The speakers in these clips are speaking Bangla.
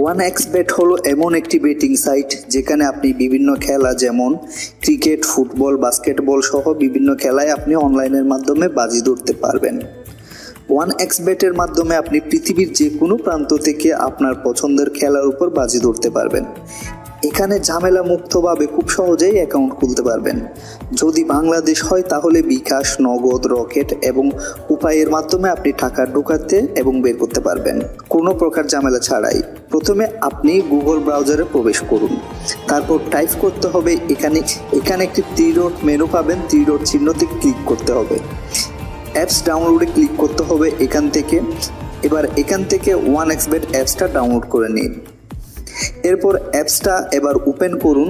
OneXBet হলো এমন একটি বেটিং সাইট যেখানে আপনি বিভিন্ন খেলা যেমন ক্রিকেট, ফুটবল, বাস্কেটবল সহ বিভিন্ন খেলায় আপনি অনলাইনের মাধ্যমে বাজি ধরতে পারবেন। OneXBet এর মাধ্যমে আপনি পৃথিবীর যে কোনো প্রান্ত থেকে আপনার পছন্দের খেলার উপর বাজি ধরতে পারবেন। এখানে ঝামেলা মুক্তভাবে খুব সহজেই অ্যাকাউন্ট খুলতে পারবেন। যদি বাংলাদেশ হয় তাহলে বিকাশ, নগদ, রকেট এবং উপায়ের মাধ্যমে আপনি টাকা ঢোকাতে এবং বের করতে পারবেন কোনো প্রকার ঝামেলা ছাড়াই। প্রথমে আপনি গুগল ব্রাউজারে প্রবেশ করুন, তারপর টাইপ করতে হবে এখানে একটি 3 ডট মেনু পাবেন, 3 ডট চিহ্নতে ক্লিক করতে হবে। অ্যাপস ডাউনলোডে ক্লিক করতে হবে এখান থেকে OneXBet অ্যাপসটা ডাউনলোড করে নিন। এরপর অ্যাপসটা এবার ওপেন করুন,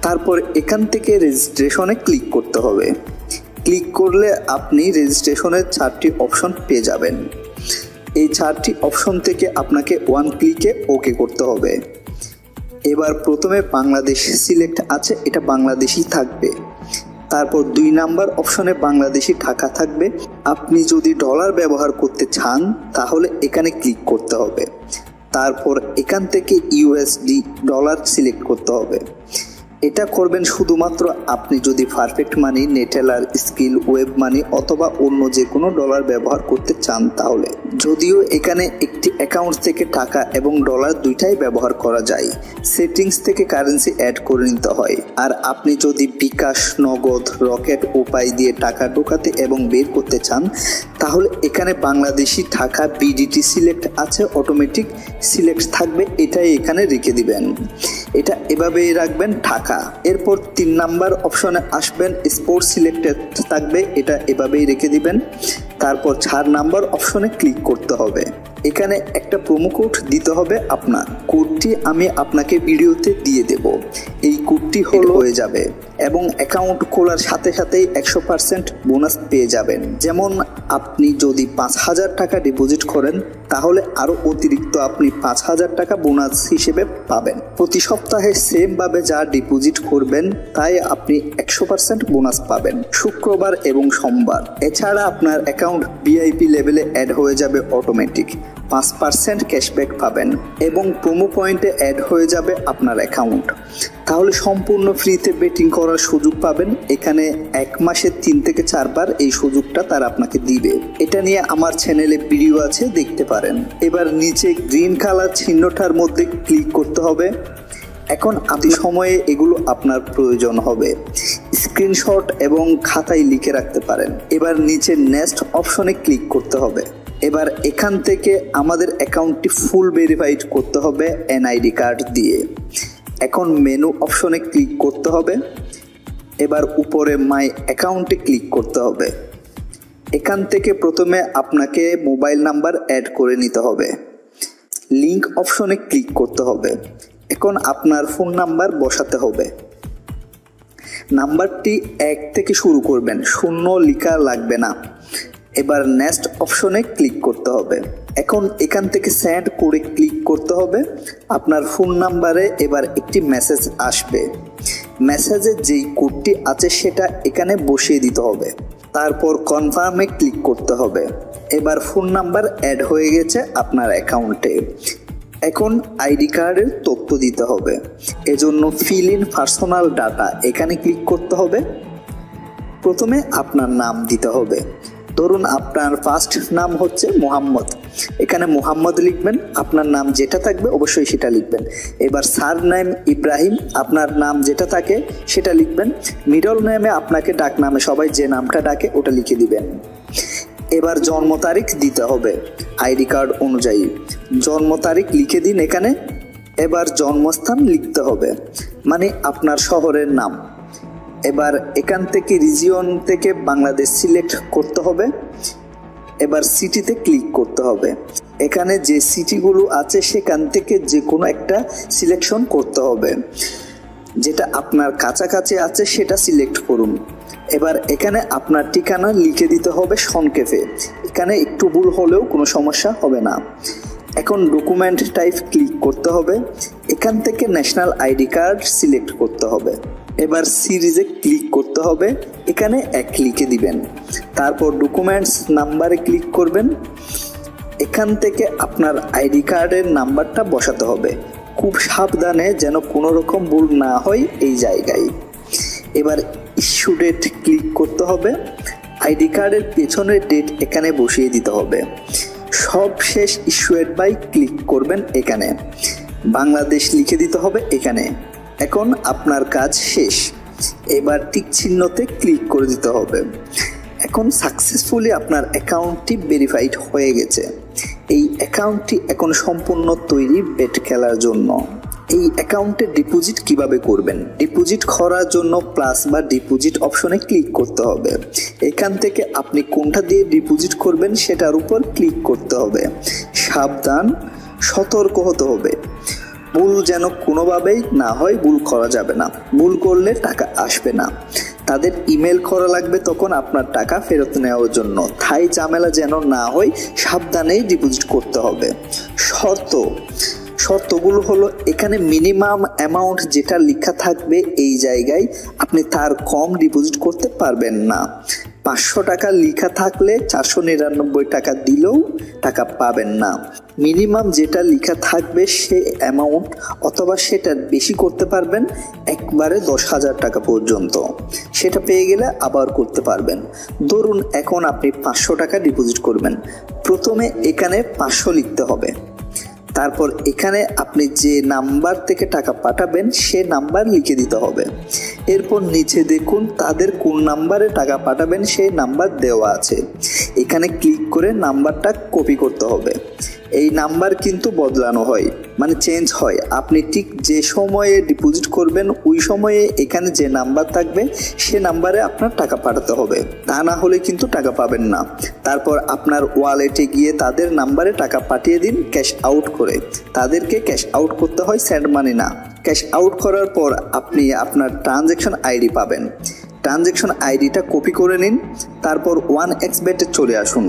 তারপর এখান থেকে রেজিস্ট্রেশনে ক্লিক করতে হবে। ক্লিক করলে আপনি রেজিস্ট্রেশনের 4টি অপশন পেয়ে যাবেন। এই 4টি অপশন থেকে আপনাকে ওয়ান ক্লিকে ওকে করতে হবে। এবার প্রথমে বাংলাদেশ সিলেক্ট আছে, এটা বাংলাদেশি থাকবে। তারপর 2 নাম্বার অপশনে বাংলাদেশি টাকা থাকবে। আপনি যদি ডলার ব্যবহার করতে চান তাহলে এখানে ক্লিক করতে হবে। তারপর এখান থেকে USD ডলার সিলেক্ট করতে হবে। এটা করবেন শুধুমাত্র আপনি যদি পারফেক্ট মানি, নেটেলার, স্কিল, ওয়েব মানি অথবা অন্য যে কোনো ডলার ব্যবহার করতে চান তাহলে। যদিও এখানে একটি অ্যাকাউন্ট থেকে টাকা এবং ডলার দুইটাই ব্যবহার করা যায়, সেটিংস থেকে কারেন্সি অ্যাড করে নিতে হয়। আর আপনি যদি বিকাশ, নগদ, রকেট উপায় দিয়ে টাকা ঢোকাতে এবং বের করতে চান তাহলে এখানে বাংলাদেশি টাকা BDT সিলেক্ট আছে, অটোমেটিক সিলেক্ট থাকবে, এটাই এখানে রেখে দিবেন। এটা এভাবেই রাখবেন টাকা। এরপর 3 নাম্বার অপশনে আসবেন, স্পোর্ট সিলেক্টেড থাকবে, এটা এভাবেই রেখে দিবেন। তারপর 4 নাম্বার অপশনে ক্লিক করতে হবে। এখানে একটা প্রোমো কোড দিতে হবে আপনার। কোডটি আমি আপনাকে ভিডিওতে দিয়ে দেব। এই কোডটি হয়ে যাবে এবং অ্যাকাউন্ট খোলার সাথে সাথেই 100% বোনাস পেয়ে যাবেন। যেমন আপনি যদি 5000 টাকা ডিপোজিট করেন তাহলে আরও অতিরিক্ত আপনি 5000 টাকা বোনাস হিসেবে পাবেন। প্রতি সপ্তাহে সেমভাবে যা ডিপোজিট করবেন তাই আপনি 100% বোনাস পাবেন শুক্রবার এবং সোমবার। এছাড়া আপনার অ্যাকাউন্ট VIP লেভেলে অ্যাড হয়ে যাবে অটোমেটিক, 5% ক্যাশব্যাক পাবেন এবং প্রোমো পয়েন্টে অ্যাড হয়ে যাবে আপনার অ্যাকাউন্ট। তাহলে সম্পূর্ণ ফ্রিতে বেটিং করার সুযোগ পাবেন। এখানে 1 মাসে 3 থেকে 4 বার এই সুযোগটা তারা আপনাকে দিবে। এটা নিয়ে আমার চ্যানেলে ভিডিও আছে, দেখতে পারেন। এবার নিচে গ্রিন কালার চিহ্নটার মধ্যে ক্লিক করতে হবে। এখন আপনি সময়ে এগুলো আপনার প্রয়োজন হবে, স্ক্রিনশট এবং খাতায় লিখে রাখতে পারেন। এবার নিচে নেক্সট অপশনে ক্লিক করতে হবে। এবার এখান থেকে আমাদের অ্যাকাউন্টটি ফুল ভেরিফাইড করতে হবে NID কার্ড দিয়ে। এখন মেনু অপশনে ক্লিক করতে হবে। এবার উপরে মাই অ্যাকাউন্টে ক্লিক করতে হবে। এখান থেকে প্রথমে আপনাকে মোবাইল নাম্বার অ্যাড করে নিতে হবে। লিংক অপশনে ক্লিক করতে হবে। এখন আপনার ফোন নাম্বার বসাতে হবে। নাম্বারটি 1 থেকে শুরু করবেন, 0 লেখা লাগবে না। এবার নেক্সট অপশনে ক্লিক করতে হবে। এখন এখান থেকে সেন্ড করে ক্লিক করতে হবে। আপনার ফোন নাম্বারে এবার একটি মেসেজ আসবে। মেসেজে যেই কোডটি আছে সেটা এখানে বসিয়ে দিতে হবে। তারপর কনফার্মে ক্লিক করতে হবে। এবার ফোন নাম্বার অ্যাড হয়ে গেছে আপনার অ্যাকাউন্টে। এখন ID কার্ডের তথ্য দিতে হবে, এজন্য ফিল ইন পার্সোনাল ডাটা এখানে ক্লিক করতে হবে। প্রথমে আপনার নাম দিতে হবে। ধরুন আপনার ফার্স্ট নাম হচ্ছে মোহাম্মদ, এখানে মোহাম্মদ লিখবেন। আপনার নাম যেটা থাকবে অবশ্যই সেটা লিখবেন। এবার সার নেম ইব্রাহিম, আপনার নাম যেটা থাকে সেটা লিখবেন। মিডল নেমে আপনাকে ডাক নামে সবাই যে নামটা ডাকে ওটা লিখে দিবেন। এবার জন্ম তারিখ দিতে হবে ID কার্ড অনুযায়ী, জন্ম তারিখ লিখে দিন এখানে। এবার জন্মস্থান লিখতে হবে, মানে আপনার শহরের নাম। এবার এখান থেকে রিজিয়ন থেকে বাংলাদেশ সিলেক্ট করতে হবে। এবার সিটিতে ক্লিক করতে হবে। এখানে যে সিটিগুলো আছে সেখান থেকে যে কোনো একটা সিলেকশন করতে হবে, যেটা আপনার কাছাকাছি আছে সেটা সিলেক্ট করুন। এবার এখানে আপনার ঠিকানা লিখে দিতে হবে সংক্ষেপে, এখানে একটু ভুল হলেও কোনো সমস্যা হবে না। এখন ডকুমেন্ট টাইপ ক্লিক করতে হবে। এখান থেকে ন্যাশনাল ID কার্ড সিলেক্ট করতে হবে। এবার সিরিজে ক্লিক করতে হবে, এখানে 1 লিখে দিবেন। তারপর ডকুমেন্টস নাম্বারে ক্লিক করবেন। এখান থেকে আপনার আইডি কার্ডের নাম্বারটা বসাতে হবে, খুব সাবধানে যেন কোনো রকম ভুল না হয় এই জায়গায়। এবার ইস্যু ডেট ক্লিক করতে হবে, আইডি কার্ডের পেছনের ডেট এখানে বসিয়ে দিতে হবে। সবশেষ ইস্যুয়েড বাই ক্লিক করবেন এখানে, বাংলাদেশ লিখে দিতে হবে এখানে। এখন আপনার কাজ শেষ, এবার টিক চিহ্নতে ক্লিক করে দিতে হবে। এখন সাকসেসফুলি আপনার অ্যাকাউন্টটি ভেরিফাইড হয়ে গেছে। এই অ্যাকাউন্টটি এখন সম্পূর্ণ তৈরি বেট খেলার জন্য। এই অ্যাকাউন্টে ডিপোজিট কিভাবে করবেন? ডিপোজিট করার জন্য প্লাস বা ডিপোজিট অপশনে ক্লিক করতে হবে। এখান থেকে আপনি কোনটা দিয়ে ডিপোজিট করবেন সেটার উপর ক্লিক করতে হবে। সাবধান, সতর্ক হতে হবে, ভুল যেন কোনোভাবেই না হয়, ভুল করা যাবে না। ভুল করলে টাকা আসবে না। তাদের ইমেল করা লাগবে তখন আপনার টাকা ফেরত নেওয়ার জন্য। তাই ঝামেলা যেন না হয়, সাবধানেই ডিপোজিট করতে হবে। শর্তগুলো হলো, এখানে মিনিমাম অ্যামাউন্ট যেটা লেখা থাকবে এই জায়গায় আপনি তার কম ডিপোজিট করতে পারবেন না। 500 টাকা লেখা থাকলে 499 টাকা দিলেও টাকা পাবেন না। মিনিমাম যেটা লেখা থাকবে সে অ্যামাউন্ট অথবা সেটার বেশি করতে পারবেন, একবারে 10,000 টাকা পর্যন্ত। সেটা পেয়ে গেলে আবার করতে পারবেন। ধরুন এখন আপনি 500 টাকা ডিপোজিট করবেন। প্রথমে এখানে 500 লিখতে হবে, তারপর এখানে আপনি যে নাম্বার থেকে টাকা পাঠাবেন সে নাম্বার লিখে দিতে হবে। এরপর নিচে দেখুন তাদের কোন নাম্বারে টাকা পাঠাবেন সেই নাম্বার দেওয়া আছে। এখানে ক্লিক করে নাম্বারটা কপি করতে হবে। এই নাম্বার কিন্তু বদলানো হয়, মানে চেঞ্জ হয়। আপনি ঠিক যে সময়ে ডিপোজিট করবেন ওই সময়ে এখানে যে নাম্বার থাকবে সে নাম্বারে আপনার টাকা পাঠাতে হবে, তা না হলে কিন্তু টাকা পাবেন না। তারপর আপনার ওয়ালেটে গিয়ে তাদের নাম্বারে টাকা পাঠিয়ে দিন ক্যাশ আউট করে। তাদেরকে ক্যাশ আউট করতে হয়, সেন্ড মানি না। ক্যাশ আউট করার পর আপনি আপনার ট্রানজ্যাকশন আইডি পাবেন। ট্রানজ্যাকশন আইডিটা কপি করে নিন, তারপর 1xBet-এ চলে আসুন।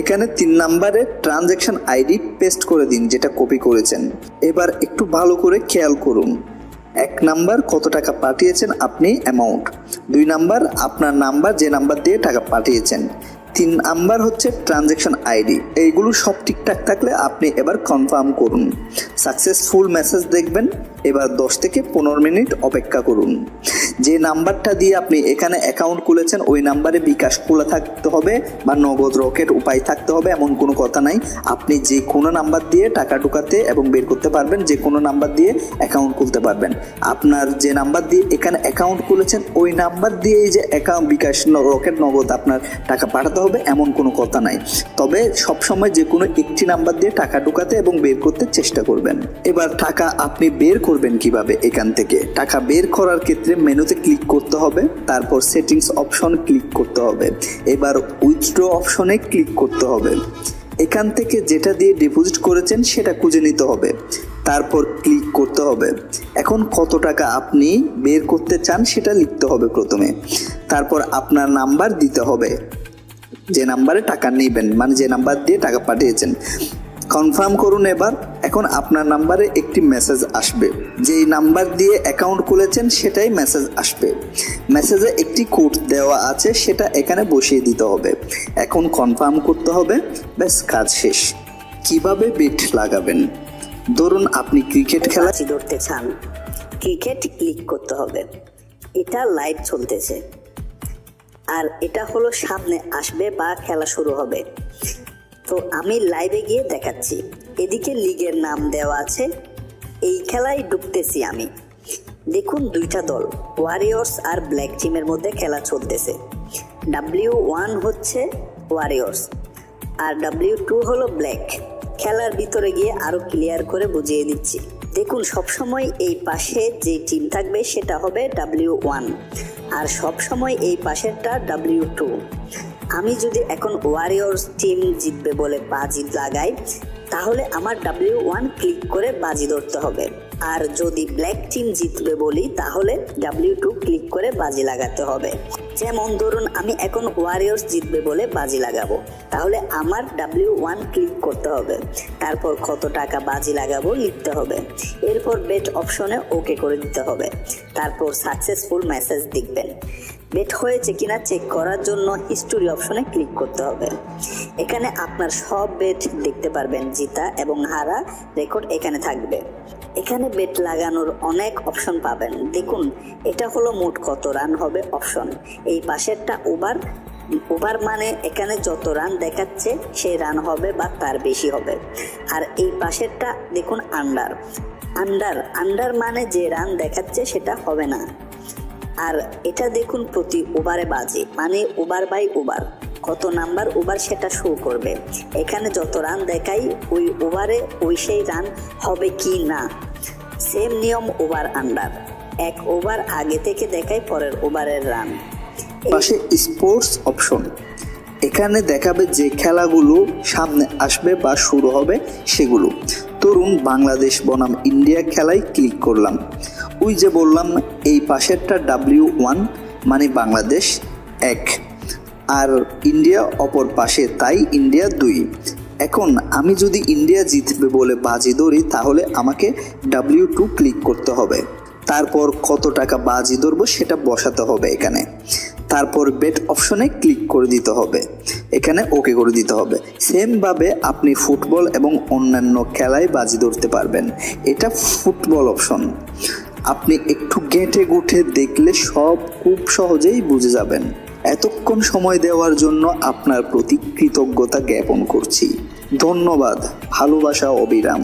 এখানে 3 নাম্বারে ট্রানজ্যাকশন আইডি পেস্ট করে দিন যেটা কপি করেছেন। এবার একটু ভালো করে খেয়াল করুন, 1 নাম্বার কত টাকা পাঠিয়েছেন আপনি অ্যামাউন্ট, 2 নাম্বার আপনার নাম্বার যে নাম্বার দিয়ে টাকা পাঠিয়েছেন, 3 নাম্বার হচ্ছে ট্রানজ্যাকশন আইডি। এইগুলো সব ঠিকঠাক থাকলে আপনি এবার কনফার্ম করুন। সাকসেসফুল মেসেজ দেখবেন। এবার 10 থেকে 15 মিনিট অপেক্ষা করুন। যে নাম্বারটা দিয়ে আপনি এখানে অ্যাকাউন্ট খুলেছেন ওই নাম্বারে বিকাশ খোলা থাকতে হবে বা নগদ রকেট উপায় থাকতে হবে এমন কোনো কথা নাই। আপনি যে কোনো নাম্বার দিয়ে টাকা ঢোকাতে এবং বের করতে পারবেন, যে কোনো নাম্বার দিয়ে অ্যাকাউন্ট খুলতে পারবেন। আপনার যে নাম্বার দিয়ে এখানে অ্যাকাউন্ট খুলেছেন ওই নাম্বার দিয়ে যে অ্যাকাউন্ট বিকাশ রকেট নগদ আপনার টাকা পাঠাতে হবে এমন কোনো কথা নাই। তবে সবসময় যে কোনো একটি নাম্বার দিয়ে টাকা ঢোকাতে এবং বের করতে চেষ্টা করবেন। এবার টাকা আপনি বের করবেন কিভাবে? এখান থেকে টাকা বের করার ক্ষেত্রে মেনুতে ক্লিক করতে হবে, তারপর সেটিংস অপশন ক্লিক করতে হবে, এবার উইথড্র অপশনে ক্লিক করতে হবে। এখান থেকে যেটা দিয়ে ডিপোজিট করেছেন সেটা খুঁজে নিতে হবে, তারপর ক্লিক করতে হবে। এখন কত টাকা আপনি বের করতে চান সেটা লিখতে হবে প্রথমে, তারপর আপনার নাম্বার দিতে হবে যে নাম্বারে টাকা নেবেন, মানে যে নাম্বার দিয়ে টাকা পাঠিয়েছেন। কনফার্ম করুন। এবার এখন আপনার নাম্বারে একটি মেসেজ আসবে, যেই নাম্বার দিয়ে অ্যাকাউন্ট খুলেছেন সেটাই মেসেজ আসবে। মেসেজে একটি কোড দেওয়া আছে, সেটা এখানে বসিয়ে দিতে হবে। এখন কনফার্ম করতে হবে, ব্যাস কাজ শেষ। কিভাবে বেট লাগাবেন? ধরুন আপনি ক্রিকেট খেলা ধরতে চান, ক্রিকেট ক্লিক করতে হবে। এটা লাইভ চলতেছে আর এটা হলো সামনে আসবে বা খেলা শুরু হবে। তো আমি লাইভে গিয়ে দেখাচ্ছি। এদিকে লিগের নাম দেওয়া আছে, এই খেলায় ঢুকতেছি আমি। দেখুন 2টা দল, ওয়ারিয়র্স আর ব্ল্যাক টিমের মধ্যে খেলা চলতেছে। W1 হচ্ছে ওয়ারিয়র্স আর W2 হলো ব্ল্যাক। খেলার ভিতরে গিয়ে আরো ক্লিয়ার করে বুঝিয়ে দিচ্ছি। দেখুন সবসময় এই পাশে যে টিম থাকবে সেটা হবে W1 আর সবসময় এই পাশেরটা W2। আমি যদি এখন ওয়ারিয়র্স টিম জিতবে বলে বাজি লাগাই তাহলে আমার W1 ক্লিক করে বাজি ধরতে হবে, আর যদি ব্ল্যাক টিম জিতবে বলি তাহলে W2 ক্লিক করে বাজি লাগাতে হবে। যেমন ধরুন আমি এখন ওয়ারিয়র্স জিতবে বলে বাজি লাগাবো, তাহলে আমার W1 ক্লিক করতে হবে, তারপর কত টাকা বাজি লাগাবো লিখতে হবে, এরপর বেট অপশনে ওকে করে দিতে হবে, তারপর সাকসেসফুল মেসেজ দেখবেন। বেট হয়েছে কিনা চেক করার জন্য হিস্টোরি অপশনে ক্লিক করতে হবে। এখানে আপনার সব বেট দেখতে পারবেন, জিতা এবং হারা রেকর্ড এখানে থাকবে। এখানে বেট লাগানোর অনেক অপশন পাবেন। দেখুন, এটা হলো মোট কত রান হবে অপশন। এই পাশেরটা ওভার মানে এখানে যত রান দেখাচ্ছে সেই রান হবে বা তার বেশি হবে। আর এই পাশেরটা দেখুন আন্ডার মানে যে রান দেখাচ্ছে সেটা হবে না। আর এটা দেখুন প্রতি ওভারে বাজে, মানে ওভার বাই ওভার কত নাম্বার ওভার সেটা শো করবে। এখানে যত রান দেখাই ওই ওভারে ওই সেই রান হবে কি না। সেম নিয়ম ওভার আন্ডার, এক ওভার আগে থেকে দেখাই পরের ওভারের রান। পাশে স্পোর্টস অপশন, এখানে দেখাবে যে খেলাগুলো সামনে আসবে বা শুরু হবে সেগুলো। ধরুন বাংলাদেশ বনাম ইন্ডিয়া খেলায় ক্লিক করলাম। ওই যে বললাম এই পাশেরটা W1 মানে বাংলাদেশ 1 আর ইন্ডিয়া অপর পাশে, তাই ইন্ডিয়া 2। এখন আমি যদি ইন্ডিয়া জিতবে বলে বাজি ধরি তাহলে আমাকে W2 ক্লিক করতে হবে। তারপর কত টাকা বাজি ধরবো সেটা বসাতে হবে এখানে। তারপর বেট অপশনে ক্লিক করে দিতে হবে, এখানে ওকে করে দিতে হবে। সেমভাবে আপনি ফুটবল এবং অন্যান্য খেলায় বাজি ধরতে পারবেন। এটা ফুটবল অপশন। আপনি একটু ঘেঁটে গুটে দেখলে সব খুব সহজেই বুঝে যাবেন। এতক্ষণ সময় দেওয়ার জন্য আপনার প্রতি কৃতজ্ঞতা জ্ঞাপন করছি। ধন্যবাদ। ভালোবাসা অবিরাম।